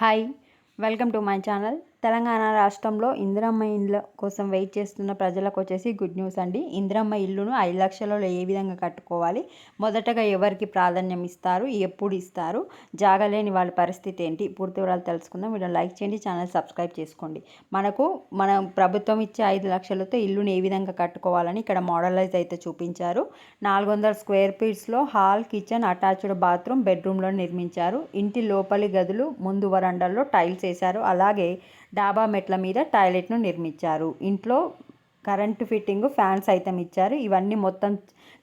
Hi, welcome to my channel. Telangana రాష్ట్రంలో ఇందిరమ్మ ఇండ్ల కోసం వెయిట్ చేస్తున్న ప్రజలకు వచ్చేసి గుడ్ న్యూస్ అండి. ఇందిరమ్మ ఇల్లును 5 లక్షలలో ఏ విధంగా కట్టుకోవాలి, మొదటగా ఎవరికి ప్రాధాన్యం ఇస్తారు, ఎప్పుడు ఇస్తారు, జాగలేని వాళ్ళ పరిస్థితి ఏంటి, పూర్తి వివరాలు తెలుసుకుందాం. వీడియో లైక్ చేయండి, ఛానల్ సబ్స్క్రైబ్ చేసుకోండి. మన ప్రభుత్వం ఇచ్చే 5 లక్షలతో ఇల్లును ఏ విధంగా కట్టుకోవాలని ఇక్కడ మోడలైజ్ అయితే చూపించారు. 400 స్క్వేర్ ఫీట్స్లో హాల్, కిచెన్, అటాచ్డ్ బాత్రూమ్, బెడ్రూమ్లో నిర్మించారు. ఇంటి లోపలి గదులు ముందు వరండాల్లో టైల్స్ వేశారు. అలాగే డాబా మెట్ల మీద టాయిలెట్ను నిర్మించారు. ఇంట్లో కరెంటు ఫిట్టింగ్, ఫ్యాన్స్ సైతం ఇచ్చారు. ఇవన్నీ మొత్తం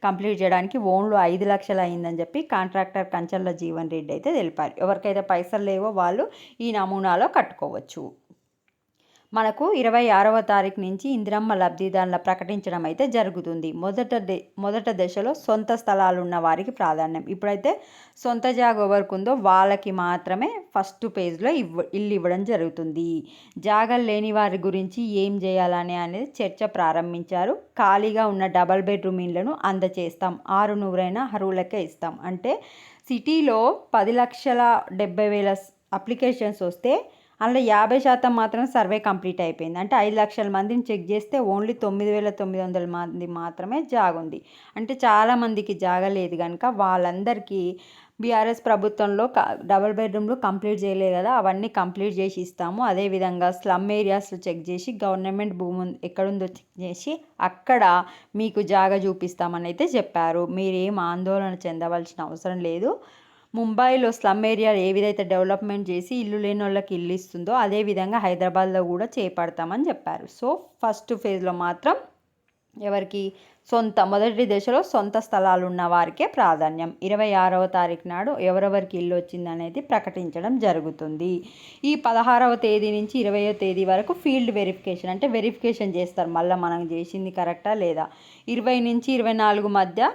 కంప్లీట్ చేయడానికి ఓన్లో 5 లక్షలు అయిందని చెప్పి కాంట్రాక్టర్ కంచర్ల జీవన్ రెడ్డి అయితే తెలిపారు. ఎవరికైతే పైసలు లేవో వాళ్ళు ఈ నమూనాలో కట్టుకోవచ్చు. మనకు 26వ తారీఖు నుంచి ఇందిరమ్మ లబ్ధిదారుల ప్రకటించడం అయితే జరుగుతుంది. మొదట దశలో సొంత స్థలాలు ఉన్న వారికి ప్రాధాన్యం. ఇప్పుడైతే సొంత జాగా ఎవరికి ఉందో వాళ్ళకి మాత్రమే ఫస్ట్ పేజ్లో ఇల్లు ఇవ్వడం జరుగుతుంది. జాగాలు లేని వారి గురించి ఏం చేయాలని అనేది చర్చ ప్రారంభించారు. ఖాళీగా ఉన్న డబల్ బెడ్రూమ్ ఇళ్లను అందచేస్తాం, 600 అర్హులకే ఇస్తాం. అంటే సిటీలో 10,70,000 అప్లికేషన్స్ వస్తే అందులో 50% మాత్రం సర్వే కంప్లీట్ అయిపోయింది. అంటే 5 లక్షల మందిని చెక్ చేస్తే ఓన్లీ 9,900 మంది మాత్రమే జాగుంది. అంటే చాలామందికి జాగలేదు కనుక వాళ్ళందరికీ బీఆర్ఎస్ ప్రభుత్వంలో డబుల్ బెడ్రూమ్లు కంప్లీట్ చేయలేదు కదా, అవన్నీ కంప్లీట్ చేసి ఇస్తాము. అదేవిధంగా స్లమ్ ఏరియాస్లో చెక్ చేసి గవర్నమెంట్ భూమి ఎక్కడుందో చెక్ చేసి అక్కడ మీకు జాగ చూపిస్తామని అయితే చెప్పారు. మీరేం ఆందోళన చెందవలసిన అవసరం లేదు. ముంబైలో స్లమ్ ఏరియా ఏ విధంగా డెవలప్మెంట్ చేసి ఇల్లు లేని వాళ్ళకి ఇల్లు ఇస్తుందో అదేవిధంగా హైదరాబాద్లో కూడా చేపడతామని చెప్పారు. సో ఫస్ట్ ఫేజ్లో మాత్రం ఎవరికి మొదటి దశలో సొంత స్థలాలు ఉన్న వారికే ప్రాధాన్యం. 26వ తారీఖు నాడు ఎవరెవరికి ఇల్లు వచ్చిందనేది ప్రకటించడం జరుగుతుంది. ఈ 16వ తేదీ నుంచి 20వ తేదీ వరకు ఫీల్డ్ వెరిఫికేషన్, అంటే వెరిఫికేషన్ చేస్తారు మళ్ళీ మనం చేసింది కరెక్టా లేదా. 20 నుంచి 24 మధ్య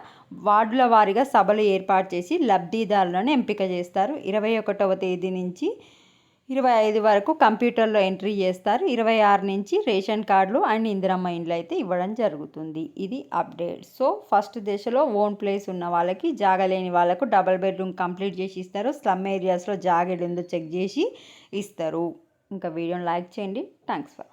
వార్డుల వారీగా సభలు ఏర్పాటు చేసి లబ్ధిదారులను ఎంపిక చేస్తారు. 21వ తేదీ నుంచి 25 వరకు కంప్యూటర్లో ఎంట్రీ చేస్తారు. 26 నుంచి రేషన్ కార్డులు అండ్ ఇందిరమ్మ ఇండ్లు అయితే ఇవ్వడం జరుగుతుంది. ఇది అప్డేట్. సో ఫస్ట్ దశలో ఓన్ ప్లేస్ ఉన్న వాళ్ళకి, జాగా లేని వాళ్ళకు డబల్ బెడ్రూమ్ కంప్లీట్ చేసి ఇస్తారు. స్లమ్ ఏరియాస్లో జాగా ఉందో చెక్ చేసి ఇస్తారు. ఇంకా వీడియోని లైక్ చేయండి. Thanks for